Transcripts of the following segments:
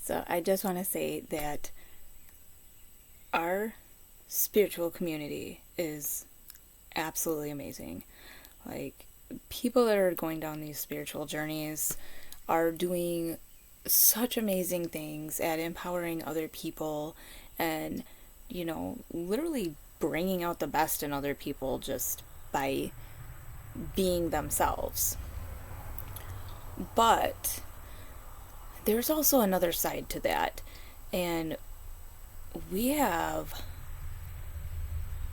So I just want to say that our spiritual community is absolutely amazing. Like, people that are going down these spiritual journeys are doing such amazing things at empowering other people and, literally bringing out the best in other people just by being themselves. But there's also another side to that. And we have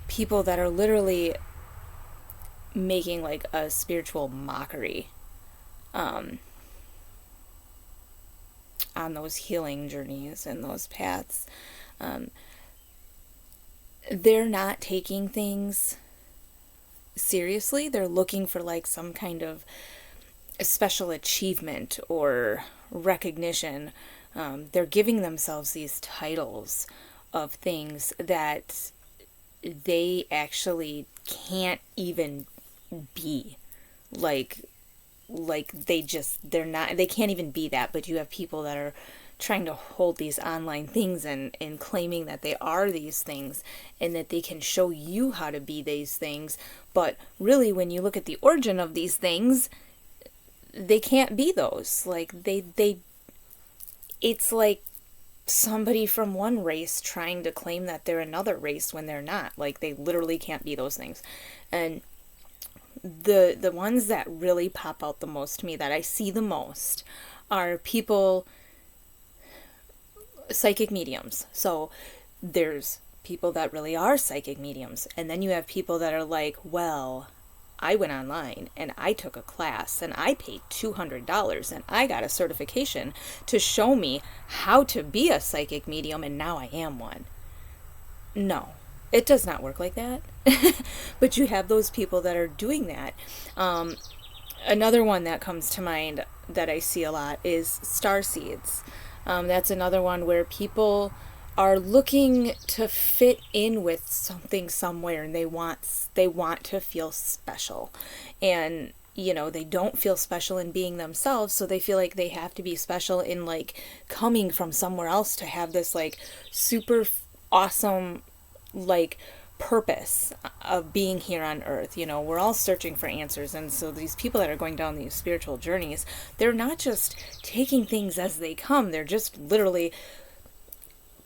people that are literally making like a spiritual mockery on those healing journeys and those paths. Um, they're not taking things seriously. They're looking for like some kind of special achievement or recognition. They're giving themselves these titles of things that they actually can't even be. Like they can't even be that, but you have people that are trying to hold these online things and claiming that they are these things and that they can show you how to be these things, but really when you look at the origin of these things, they can't be those. Like they it's like somebody from one race trying to claim that they're another race when they're not. Like, they literally can't be those things. And the ones that really pop out the most to me, that I see the most, are people, psychic mediums. So there's people that really are psychic mediums, and then you have people that are like, well, I went online and I took a class and I paid $200 and I got a certification to show me how to be a psychic medium, and now I am one. No, it does not work like that. But you have those people that are doing that. Another one that comes to mind that I see a lot is star seeds. That's another one where people are looking to fit in with something somewhere, and they want to feel special, and they don't feel special in being themselves, so they feel like they have to be special in like coming from somewhere else to have this like super awesome like purpose of being here on earth. We're all searching for answers, and so these people that are going down these spiritual journeys, they're not just taking things as they come, they're just literally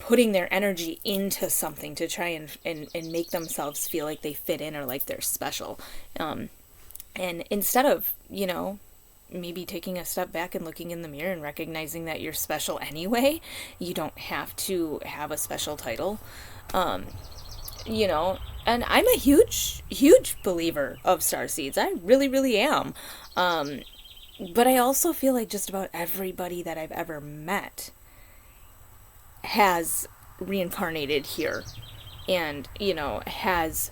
putting their energy into something to try and make themselves feel like they fit in or like they're special. And instead of, maybe taking a step back and looking in the mirror and recognizing that you're special anyway, you don't have to have a special title. And I'm a huge believer of star seeds. I really, really am. But I also feel like just about everybody that I've ever met has reincarnated here and, has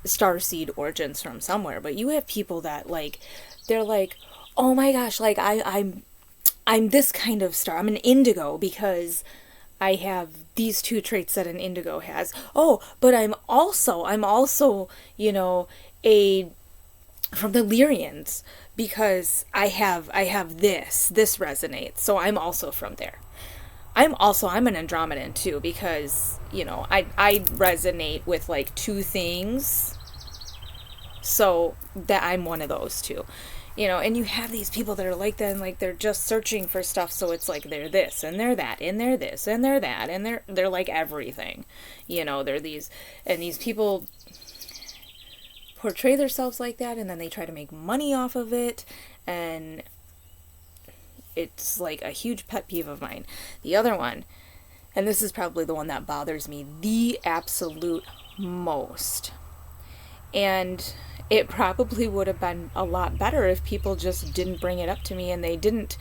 starseed origins from somewhere. But you have people that like, they're like, oh my gosh, like I'm this kind of star. I'm an indigo because I have these two traits that an indigo has. Oh, but I'm also, a from the Lyrians because I have this resonates. So I'm also from there. I'm an Andromedan too because, I resonate with like two things. So that I'm one of those two. And you have these people that are like that, and like they're just searching for stuff, so it's like they're this and they're that and they're this and they're that and they're like everything. They're these, and these people portray themselves like that, and then they try to make money off of it, and it's like a huge pet peeve of mine. The other one, and this is probably the one that bothers me the absolute most, and it probably would have been a lot better if people just didn't bring it up to me and they didn't,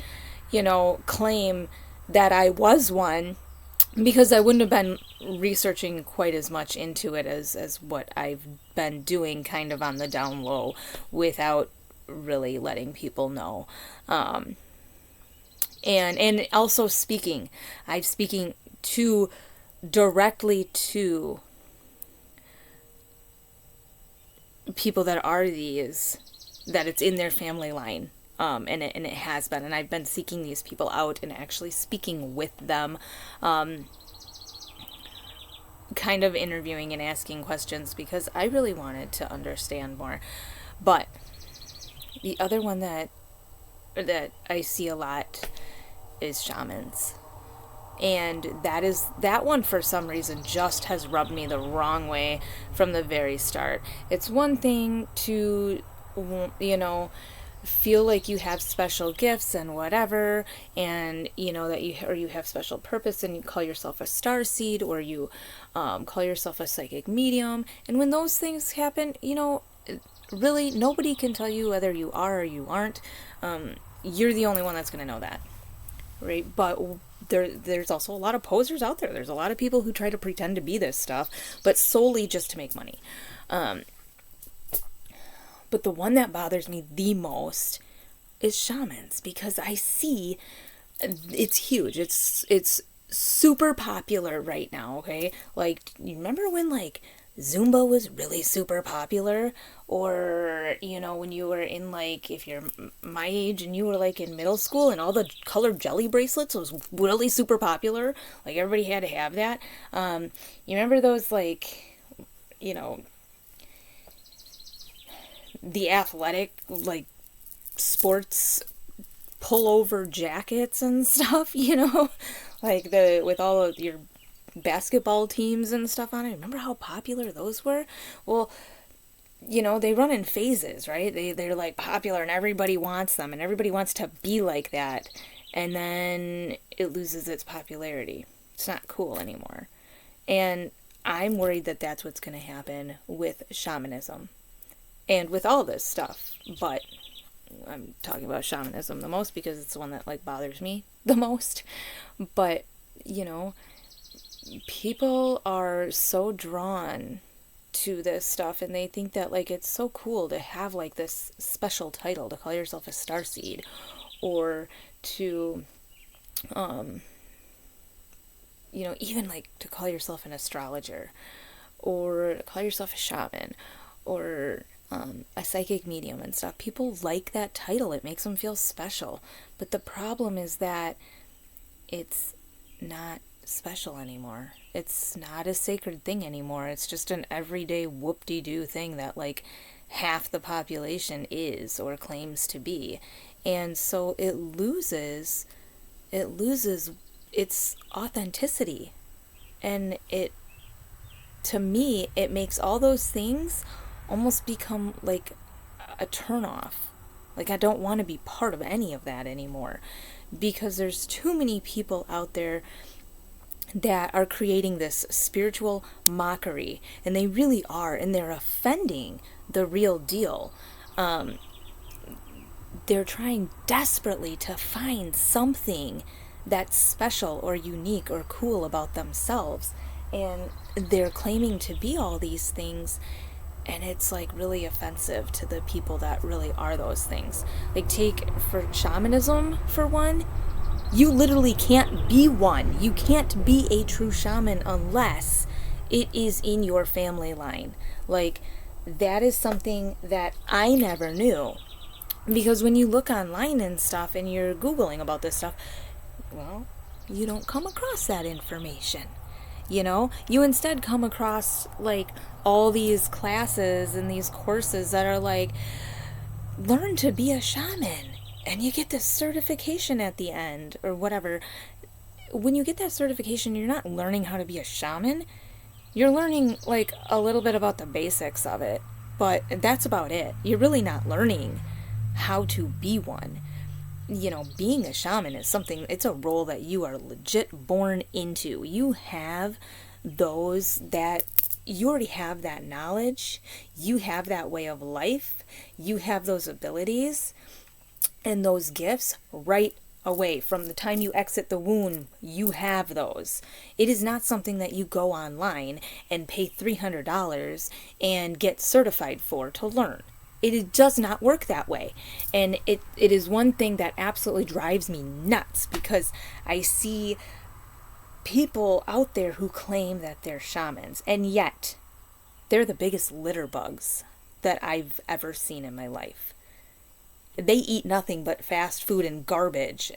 claim that I was one, because I wouldn't have been researching quite as much into it as what I've been doing kind of on the down low without really letting people know. And also I'm speaking directly to people that are that it's in their family line And it has been. And I've been seeking these people out and actually speaking with them, kind of interviewing and asking questions because I really wanted to understand more. But the other one that I see a lot is shamans. And that one for some reason just has rubbed me the wrong way from the very start. It's one thing to, feel like you have special gifts and whatever, and that you have special purpose, and you call yourself a star seed, or you call yourself a psychic medium. And when those things happen, really nobody can tell you whether you are or you aren't. You're the only one that's going to know that, right? But there's also a lot of posers out there. There's a lot of people who try to pretend to be this stuff, but solely just to make money. But the one that bothers me the most is shamans, because I see it's huge. It's super popular right now, okay? Like, you remember when, like, Zumba was really super popular? Or, when you were in, like, if you're my age and you were, like, in middle school and all the colored jelly bracelets was really super popular? Like, everybody had to have that. You remember those, like, the athletic, like, sports pullover jackets and stuff, like with all of your basketball teams and stuff on it. Remember how popular those were? Well, they run in phases, right? They're like popular and everybody wants them and everybody wants to be like that. And then it loses its popularity. It's not cool anymore. And I'm worried that that's what's going to happen with shamanism and with all this stuff. But I'm talking about shamanism the most because it's the one that, like, bothers me the most. But, people are so drawn to this stuff, and they think that, like, it's so cool to have, like, this special title, to call yourself a starseed, or to even, like, to call yourself an astrologer, or call yourself a shaman, or a psychic medium and stuff. People like that title. It makes them feel special. But the problem is that it's not special anymore. It's not a sacred thing anymore. It's just an everyday whoop-de-doo thing that, like, half the population is or claims to be. And so it loses its authenticity. And to me, it makes all those things almost become like a turnoff. Like, I don't want to be part of any of that anymore, because there's too many people out there that are creating this spiritual mockery, and they really are, and they're offending the real deal. They're trying desperately to find something that's special or unique or cool about themselves, and they're claiming to be all these things. And it's, like, really offensive to the people that really are those things. Like, take for shamanism, for one, you literally can't be one. You can't be a true shaman unless it is in your family line. Like, that is something that I never knew. Because when you look online and stuff and you're Googling about this stuff, well, you don't come across that information. You instead come across, like, all these classes and these courses that are like, learn to be a shaman, and you get this certification at the end or whatever. When you get that certification, you're not learning how to be a shaman. You're learning, like, a little bit about the basics of it, but that's about it. You're really not learning how to be one. Being a shaman is something, it's a role that you are legit born into. You already have that knowledge. You have that way of life. You have those abilities and those gifts right away. From the time you exit the womb, you have those. It is not something that you go online and pay $300 and get certified for to learn. It does not work that way. And it is one thing that absolutely drives me nuts, because I see people out there who claim that they're shamans, and yet they're the biggest litter bugs that I've ever seen in my life. they eat nothing but fast food and garbage,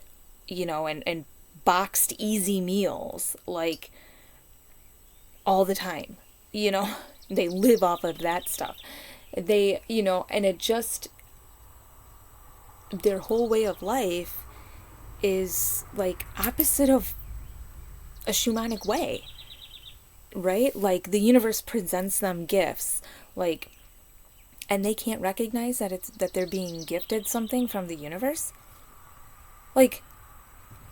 and boxed easy meals, like, all the time, you know? They live off of that stuff. And it just, their whole way of life is like opposite of a shamanic way, right? Like the universe presents them gifts, like, and they can't recognize that they're being gifted something from the universe. Like,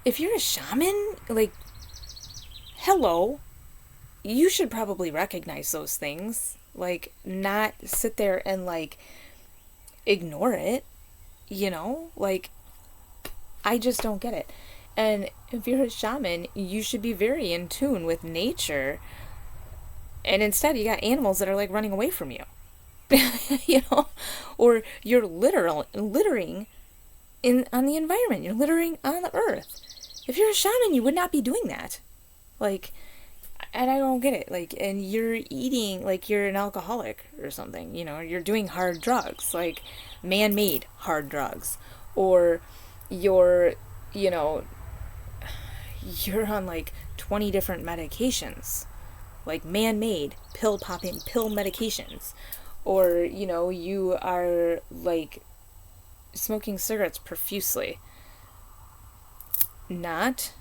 if you're a shaman, like, hello, you should probably recognize those things. Like, not sit there and, like, ignore it, Like, I just don't get it. And if you're a shaman, you should be very in tune with nature. And instead, you got animals that are, like, running away from you. Or you're littering on the environment. You're littering on the earth. If you're a shaman, you would not be doing that. Like, and I don't get it. Like, and you're eating, like you're an alcoholic or something, you're doing hard drugs, like man-made hard drugs. Or you're, you're on like 20 different medications, like man-made pill-popping pill medications. Or, you are like smoking cigarettes profusely. Not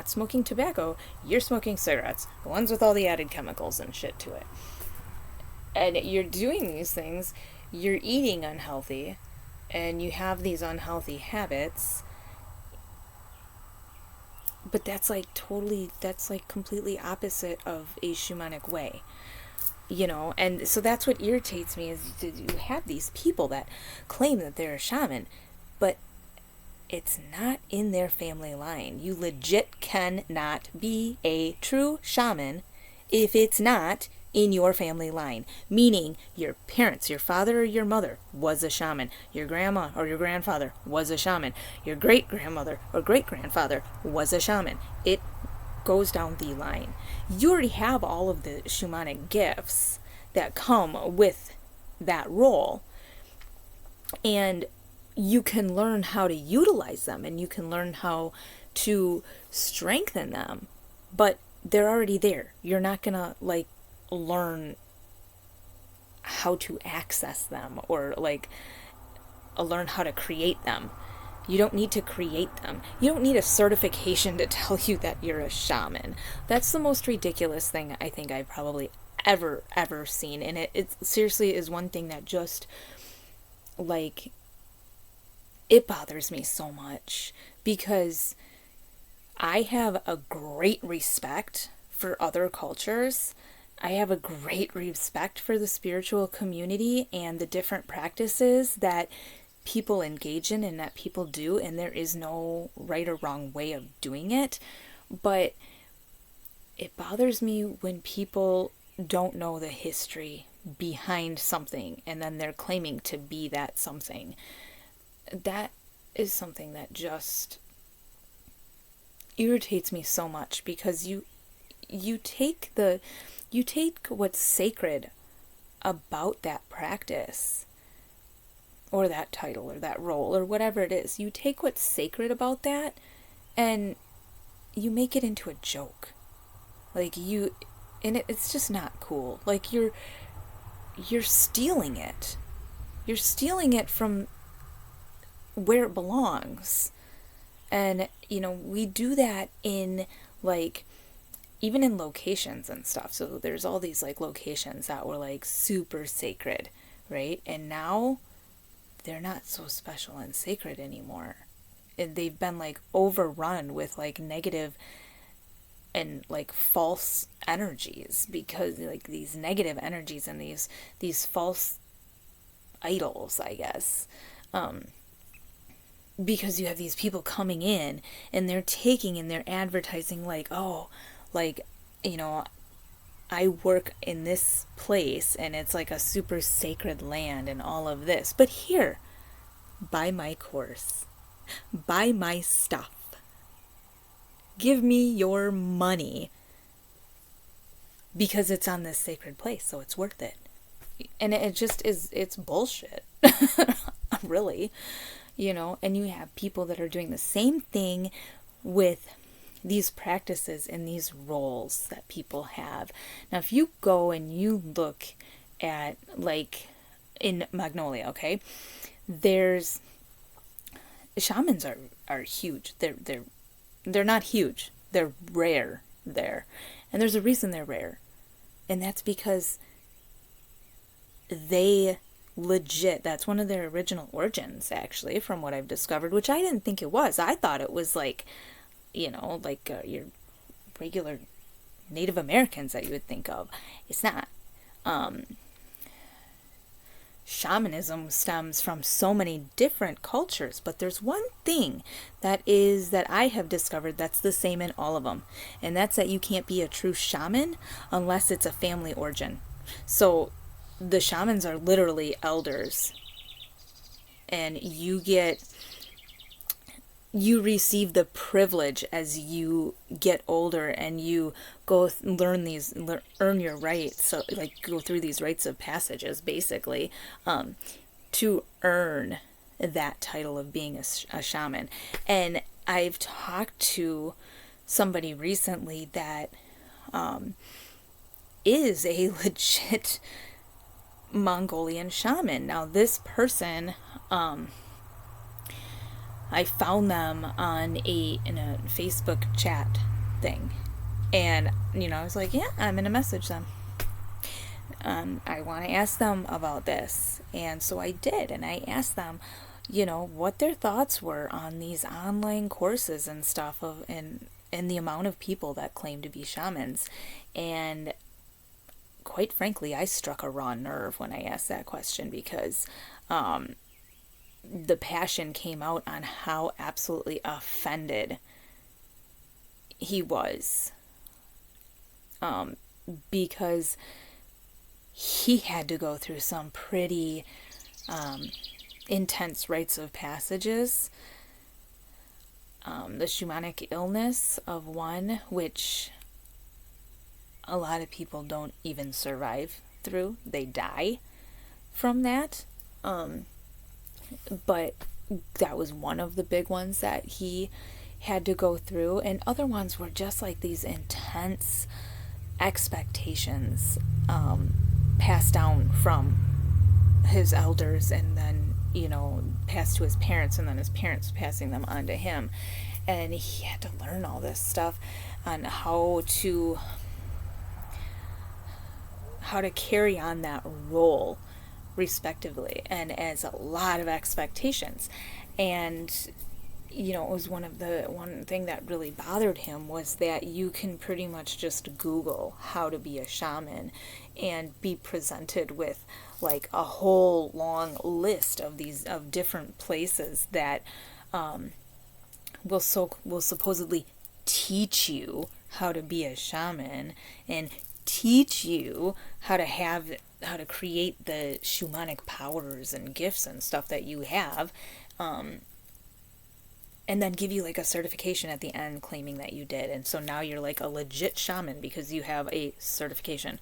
smoking tobacco, you're smoking cigarettes, the ones with all the added chemicals and shit to it. And you're doing these things, you're eating unhealthy, and you have these unhealthy habits. But that's like completely opposite of a shamanic way. And so that's what irritates me, is you have these people that claim that they're a shaman, but it's not in their family line. You legit cannot be a true shaman if it's not in your family line. Meaning your parents, your father or your mother was a shaman. Your grandma or your grandfather was a shaman. Your great-grandmother or great-grandfather was a shaman. It goes down the line. You already have all of the shamanic gifts that come with that role. And you can learn how to utilize them, and you can learn how to strengthen them, but they're already there. You're not gonna like learn how to access them, or like learn how to create them. You don't need to create them. You don't need a certification to tell you that you're a shaman. That's the most ridiculous thing I think I've probably ever seen. And it seriously is one thing that just, like, it bothers me so much, because I have a great respect for other cultures. I have a great respect for the spiritual community and the different practices that people engage in and that people do, and there is no right or wrong way of doing it. But it bothers me when people don't know the history behind something and then they're claiming to be that something. That is something that just irritates me so much, because you take what's sacred about that practice, or that title, or that role, or whatever it is. You take what's sacred about that and you make it into a joke. Like, it's just not cool. Like, you're stealing it. You're stealing it from where it belongs. And, we do that in, like, even in locations and stuff. So there's all these, like, locations that were, like, super sacred, right? And now they're not so special and sacred anymore. And they've been, like, overrun with, like, negative and, like, false energies, because, like, these negative energies and these false idols, I guess. Because you have these people coming in and they're taking and they're advertising, like, oh, like, I work in this place and it's like a super sacred land and all of this. But here, buy my course, buy my stuff, give me your money, because it's on this sacred place, so it's worth it. And it just is, it's bullshit. I'm really, and you have people that are doing the same thing with these practices and these roles that people have. Now, if you go and you look at, like, in Magnolia, okay, there's shamans are huge. They're not huge. They're rare there. And there's a reason they're rare. And that's because they legit, that's one of their original origins, actually, from what I've discovered, which I didn't think it was. I thought it was like, your regular Native Americans that you would think of. It's not. Shamanism stems from so many different cultures, but there's one thing that I have discovered that's the same in all of them, and that's that you can't be a true shaman unless it's a family origin. So the shamans are literally elders, and you receive the privilege as you get older and you go earn your rights, so like go through these rites of passages, basically, to earn that title of being a shaman. And I've talked to somebody recently that is a legit Mongolian shaman. Now, this person, I found them in a Facebook chat thing, and I was like, yeah, I'm gonna message them. I want to ask them about this, and so I did, and I asked them, what their thoughts were on these online courses and stuff and the amount of people that claim to be shamans. And quite frankly, I struck a raw nerve when I asked that question, because the passion came out on how absolutely offended he was, because he had to go through some pretty intense rites of passages. The shamanic illness of one, which a lot of people don't even survive through. They die from that. But that was one of the big ones that he had to go through. And other ones were just like these intense expectations passed down from his elders, and then, passed to his parents, and then his parents passing them on to him. And he had to learn all this stuff on how to carry on that role respectively, and as a lot of expectations. And it was one thing that really bothered him was that you can pretty much just Google how to be a shaman and be presented with like a whole long list of different places that will supposedly teach you how to be a shaman and teach you how to create the shamanic powers and gifts and stuff that you have, and then give you like a certification at the end claiming that you did. And so now you're like a legit shaman because you have a certification.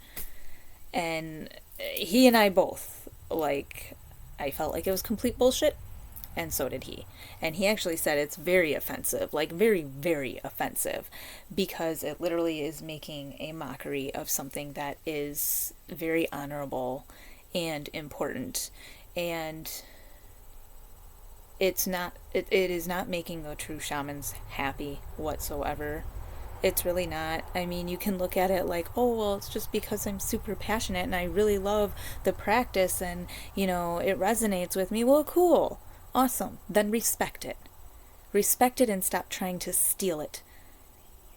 And he and I both, I felt like it was complete bullshit, and so did he. And he actually said it's very offensive, like very, very offensive, because it literally is making a mockery of something that is very honorable and important. And it is not making the true shamans happy whatsoever. It's really not. I mean, you can look at it like, oh, well, it's just because I'm super passionate and I really love the practice and, it resonates with me. Well, cool. Awesome. Then respect it. Respect it and stop trying to steal it.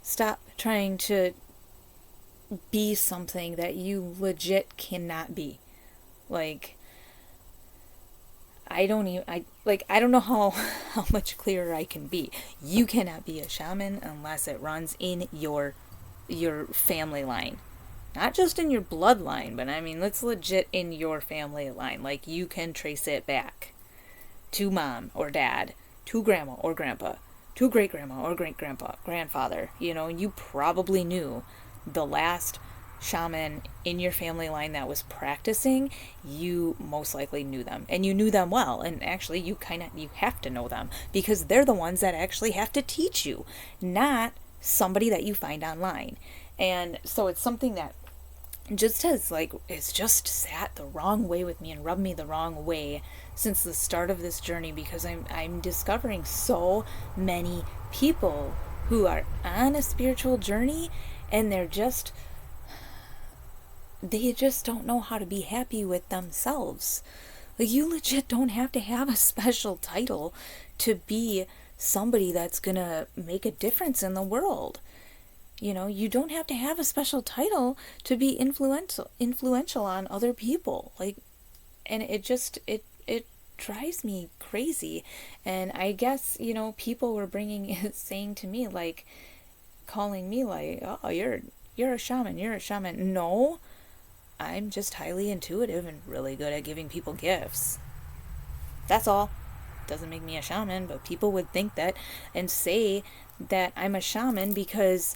Stop trying to be something that you legit cannot be. I don't know how much clearer I can be. You cannot be a shaman unless it runs in your family line. Not just in your bloodline, but I mean, it's legit in your family line. Like, you can trace it back to mom or dad, to grandma or grandpa, to great grandma or great grandpa, grandfather, and you probably knew the last shaman in your family line that was practicing, you most likely knew them, and you knew them well. And actually, you have to know them, because they're the ones that actually have to teach you, not somebody that you find online. And so it's something that just has like, it's just sat the wrong way with me and rubbed me the wrong way since the start of this journey, because I'm discovering so many people who are on a spiritual journey, and they just don't know how to be happy with themselves. Like, you legit don't have to have a special title to be somebody that's gonna make a difference in the world. You don't have to have a special title to be influential on other people. Like, and it drives me crazy. And I guess, people were saying to me, like, calling me like, oh, you're a shaman, you're a shaman. No, I'm just highly intuitive and really good at giving people gifts. That's all. Doesn't make me a shaman, but people would think that and say that I'm a shaman because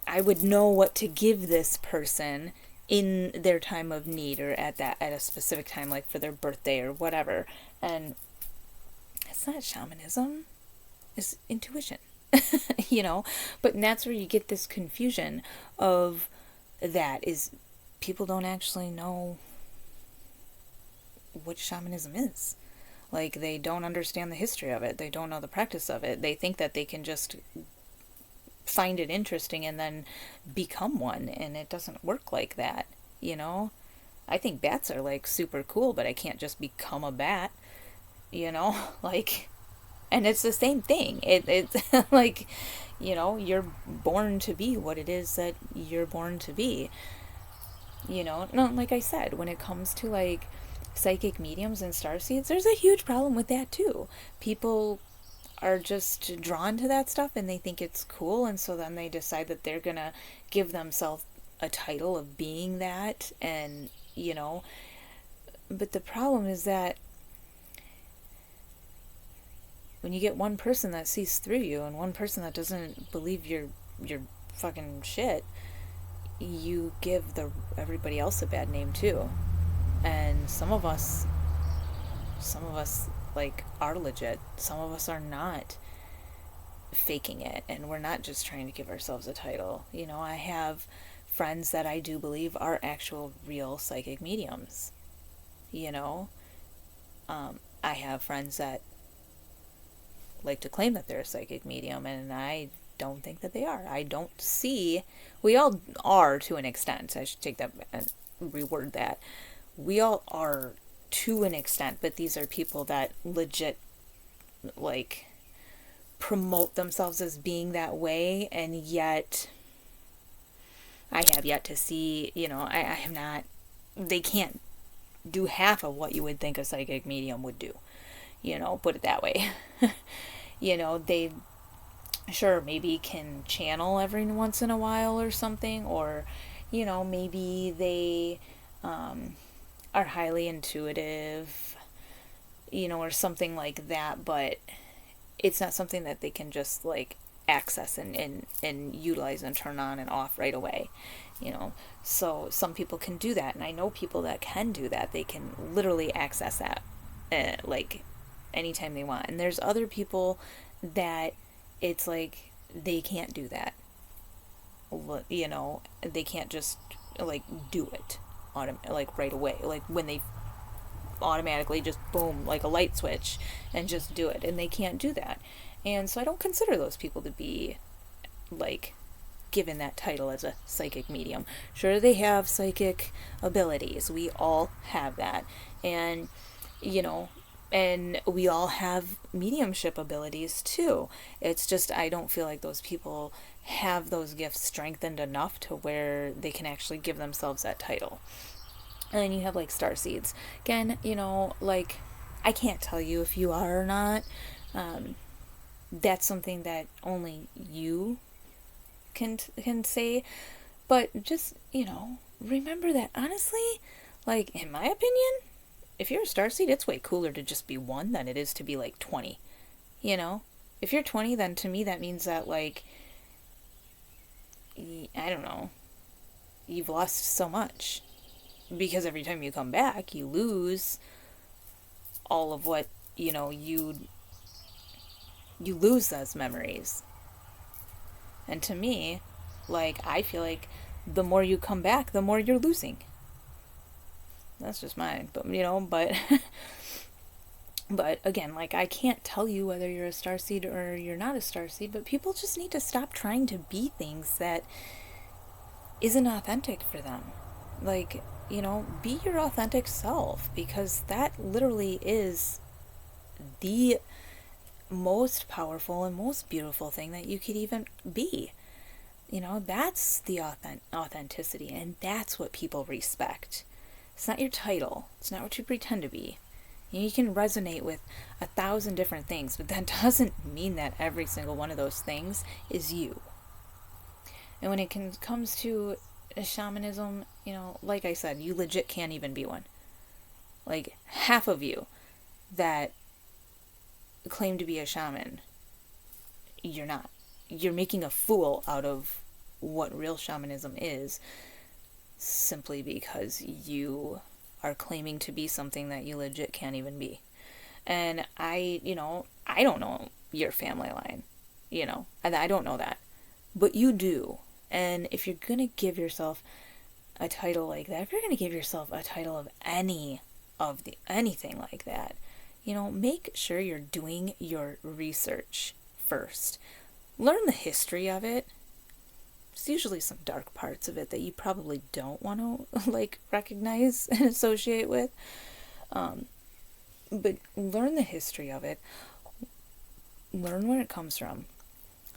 I would know what to give this person in their time of need, or at a specific time, like for their birthday or whatever. And it's not shamanism, it's intuition. But that's where you get this confusion of, that is, people don't actually know what shamanism is. Like, they don't understand the history of it, they don't know the practice of it, they think that they can just find it interesting and then become one, and it doesn't work like that. I think bats are like super cool, but I can't just become a bat. Like, and it's the same thing. It's like, you're born to be what it is that you're born to be. No, like I said, when it comes to like psychic mediums and starseeds, there's a huge problem with that too. People are just drawn to that stuff and they think it's cool, and so then they decide that they're gonna give themselves a title of being that. And but the problem is that when you get one person that sees through you and one person that doesn't believe you're fucking shit, you give everybody else a bad name too. And some of us like are legit, some of us are not faking it, and we're not just trying to give ourselves a title. I have friends that I do believe are actual real psychic mediums. I have friends that like to claim that they're a psychic medium, and I don't think that they are. I don't see, we all are to an extent, I should take that and reword that. We all are to an extent, but these are people that legit like promote themselves as being that way, and yet I have yet to see, I have not, they can't do half of what you would think a psychic medium would do, put it that way. They sure maybe can channel every once in a while or something, or maybe they are highly intuitive, or something like that, but it's not something that they can just like access and utilize and turn on and off right away. So some people can do that, and I know people that can do that. They can literally access that like anytime they want. And there's other people that it's like they can't do that. They can't just like do it like right away, like when they automatically just boom, like a light switch, and just do it, and they can't do that. And so I don't consider those people to be like given that title as a psychic medium. Sure, they have psychic abilities, we all have that, and and we all have mediumship abilities too. It's just, I don't feel like those people have those gifts strengthened enough to where they can actually give themselves that title. And then you have like starseeds. Again, like, I can't tell you if you are or not. That's something that only you can say. But just, remember that honestly, like, in my opinion, if you're a starseed, it's way cooler to just be one than it is to be like 20. If you're 20, then to me that means that, like, I don't know, you've lost so much. Because every time you come back, you lose all of what, you lose those memories. And to me, like, I feel like the more you come back, the more you're losing. That's just mine, but but again, like, I can't tell you whether you're a starseed or you're not a starseed, but people just need to stop trying to be things that isn't authentic for them. Like, be your authentic self, because that literally is the most powerful and most beautiful thing that you could even be. That's the authenticity, and that's what people respect. It's not your title. It's not what you pretend to be. You can resonate with 1,000 different things, but that doesn't mean that every single one of those things is you. And when it comes to shamanism, like I said, you legit can't even be one. Like, half of you that claim to be a shaman, you're not. You're making a fool out of what real shamanism is, simply because you are claiming to be something that you legit can't even be. And I don't know your family line, and I don't know that, but you do. And if you're gonna give yourself a title like that, if you're gonna give yourself a title of anything like that, make sure you're doing your research first. Learn the history of it. There's usually some dark parts of it that you probably don't want to recognize and associate with. But learn the history of it. Learn where it comes from.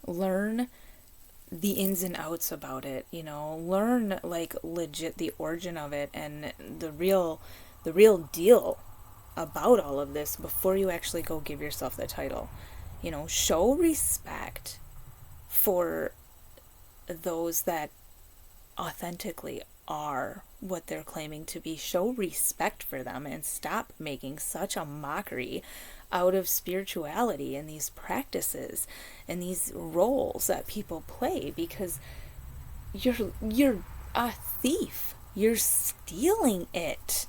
Learn the ins and outs about it. Learn legit the origin of it and the real deal about all of this before you actually go give yourself the title. Show respect for those that authentically are what they're claiming to be. Show respect for them and stop making such a mockery out of spirituality and these practices and these roles that people play, because you're a thief. You're stealing it.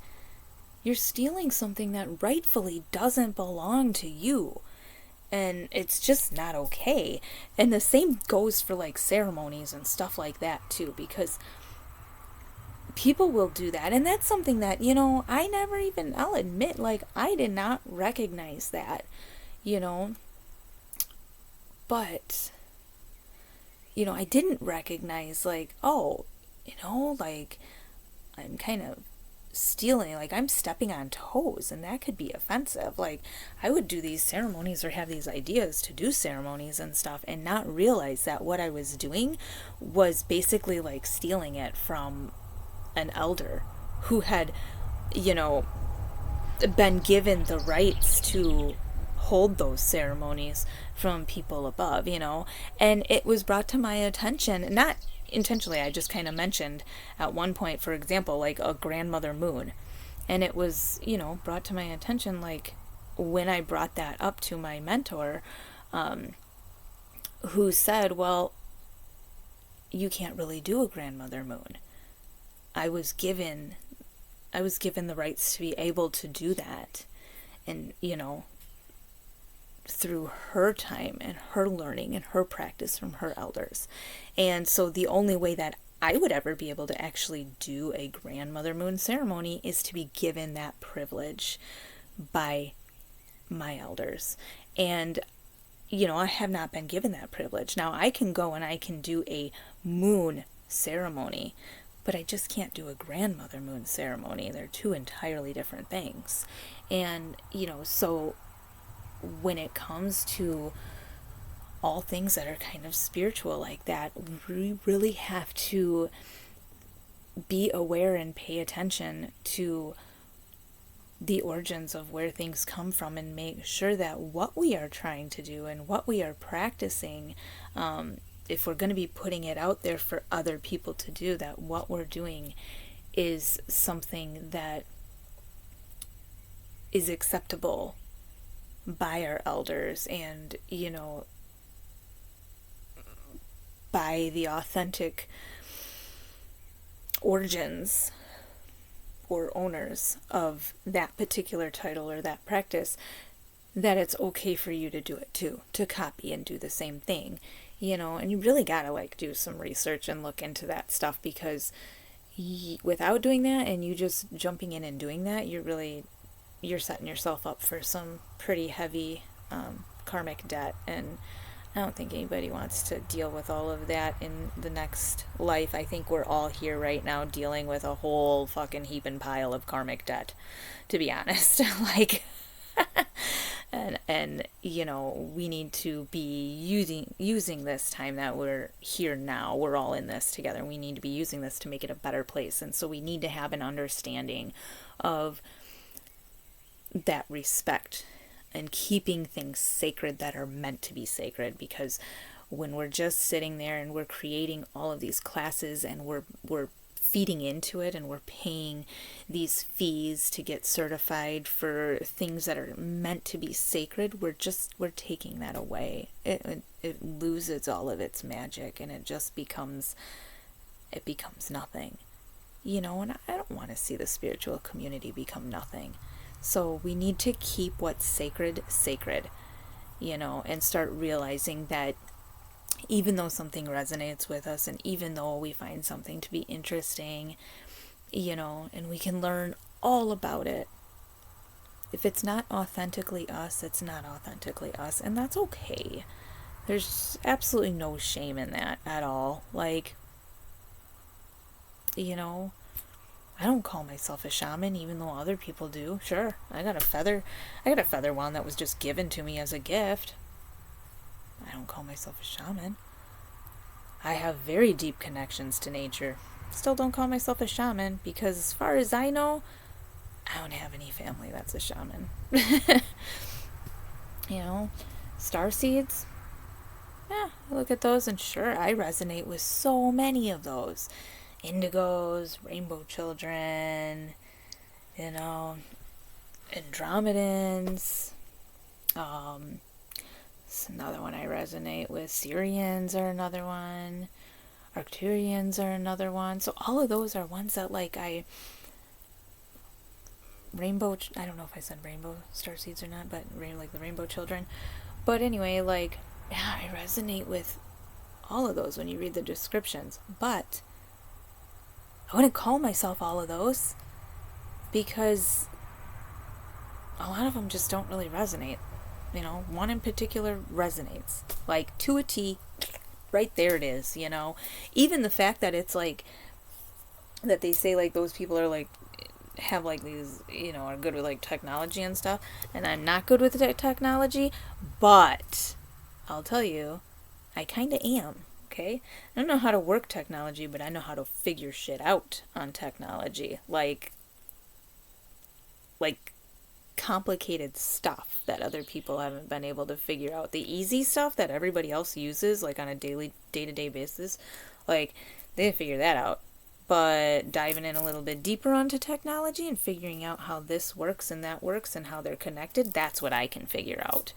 You're stealing something that rightfully doesn't belong to you. And it's just not okay. And the same goes for ceremonies and stuff like that too, because people will do that. And that's something that, I'll admit, I did not recognize that, but, I didn't recognize I'm kind of stealing, I'm stepping on toes, and that could be offensive. I would do these ceremonies or have these ideas to do ceremonies and stuff and not realize that what I was doing was basically stealing it from an elder who had, been given the rights to hold those ceremonies from people above, and it was brought to my attention, not intentionally. I just kind of mentioned at one point, for example, a grandmother moon, and it was, brought to my attention when I brought that up to my mentor, who said, well, you can't really do a grandmother moon. I was given the rights to be able to do that, and through her time and her learning and her practice from her elders. And so the only way that I would ever be able to actually do a grandmother moon ceremony is to be given that privilege by my elders. And I have not been given that privilege. Now I can go and I can do a moon ceremony, but I just can't do a grandmother moon ceremony. They're two entirely different things. And so when it comes to all things that are kind of spiritual like that, we really have to be aware and pay attention to the origins of where things come from, and make sure that what we are trying to do and what we are practicing, if we're going to be putting it out there for other people to do, that what we're doing is something that is acceptable by our elders, and by the authentic origins or owners of that particular title or that practice, that it's okay for you to do it too, to copy and do the same thing, and you really gotta like do some research and look into that stuff, because without doing that and you just jumping in and doing that, you're setting yourself up for some pretty heavy karmic debt. And I don't think anybody wants to deal with all of that in the next life. I think we're all here right now dealing with a whole fucking heaping pile of karmic debt, to be honest. Like, and we need to be using this time that we're here now. We're all in this together. We need to be using this to make it a better place. And so we need to have an understanding of that respect and keeping things sacred that are meant to be sacred, because when we're just sitting there and we're creating all of these classes and we're feeding into it and we're paying these fees to get certified for things that are meant to be sacred, we're taking that away. It loses all of its magic, and it becomes nothing, and I don't want to see the spiritual community become nothing. So we need to keep what's sacred, and start realizing that even though something resonates with us, and even though we find something to be interesting, and we can learn all about it, if it's not authentically us, it's not authentically us, and that's okay. There's absolutely no shame in that at all. Like, I don't call myself a shaman, even though other people do. Sure, I got a feather wand that was just given to me as a gift. I don't call myself a shaman. I have very deep connections to nature. Still don't call myself a shaman, because as far as I know, I don't have any family that's a shaman. Star seeds. Yeah, I look at those and sure, I resonate with so many of those. Indigos, rainbow children, Andromedans. It's another one I resonate with. Syrians are another one. Arcturians are another one. So all of those are ones that I don't know if I said rainbow starseeds or not, but like the rainbow children. But anyway, I resonate with all of those when you read the descriptions. But I wouldn't call myself all of those, because a lot of them just don't really resonate. One in particular resonates, like to a T, right there it is, Even the fact that it's that they say those people are have these, are good with technology and stuff, and I'm not good with the technology, but I'll tell you, I kind of am. Okay? I don't know how to work technology, but I know how to figure shit out on technology. Like complicated stuff that other people haven't been able to figure out. The easy stuff that everybody else uses, on a day-to-day basis, they figure that out. But diving in a little bit deeper onto technology and figuring out how this works and that works and how they're connected, that's what I can figure out.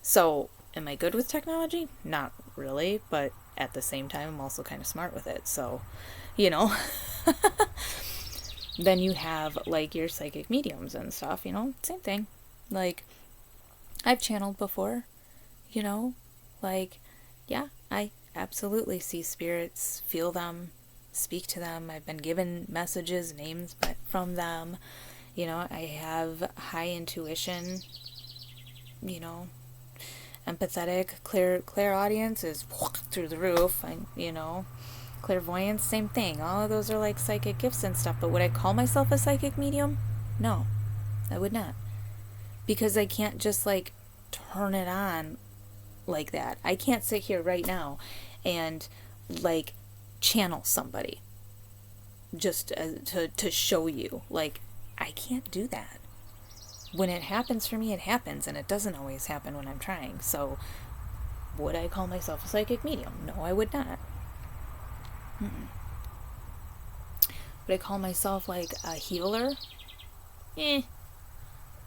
So, am I good with technology? Not really, but at the same time, I'm also kind of smart with it. So, then you have your psychic mediums and stuff, same thing. I've channeled before, yeah, I absolutely see spirits, feel them, speak to them. I've been given messages, names from them. I have high intuition, empathetic, clairaudience is through the roof. Clairvoyance, same thing. All of those are psychic gifts and stuff. But would I call myself a psychic medium? No, I would not. Because I can't just turn it on like that. I can't sit here right now and channel somebody just to show you. I can't do that. When it happens for me, it happens, and it doesn't always happen when I'm trying. So, would I call myself a psychic medium? No, I would not. Would I call myself a healer? I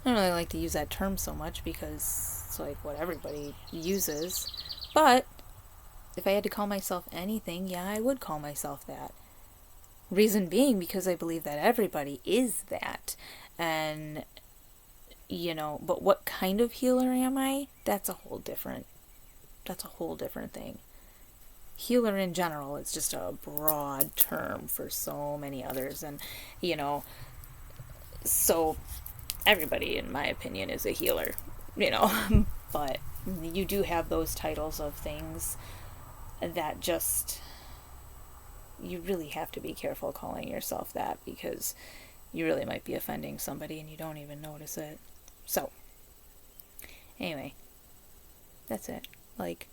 don't really like to use that term so much because it's what everybody uses. But if I had to call myself anything, yeah, I would call myself that. Reason being because I believe that everybody is that. And, but what kind of healer am I? That's a whole different thing. Healer in general is just a broad term for so many others. And, so everybody, in my opinion, is a healer, but you do have those titles of things that just, you really have to be careful calling yourself that, because you really might be offending somebody and you don't even notice it. So, anyway, that's it. Like,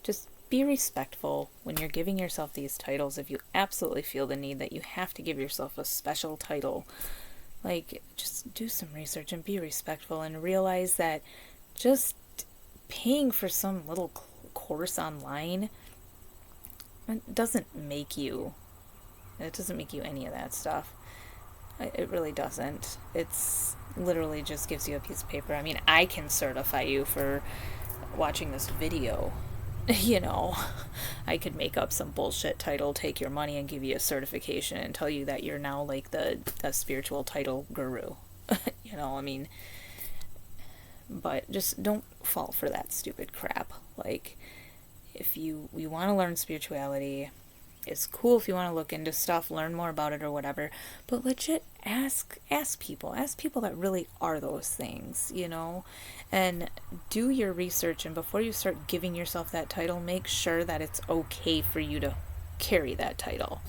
just be respectful when you're giving yourself these titles. If you absolutely feel the need that you have to give yourself a special title, like, just do some research and be respectful, and realize that just paying for some little course online, it doesn't make you any of that stuff. It really doesn't. It's literally just gives you a piece of paper. I mean, I can certify you for watching this video. I could make up some bullshit title, take your money, and give you a certification and tell you that you're now like the spiritual title guru. I mean, but just don't fall for that stupid crap. Like, if you want to learn spirituality, it's cool if you want to look into stuff, learn more about it or whatever, but legit ask people that really are those things, and do your research. And before you start giving yourself that title, make sure that it's okay for you to carry that title.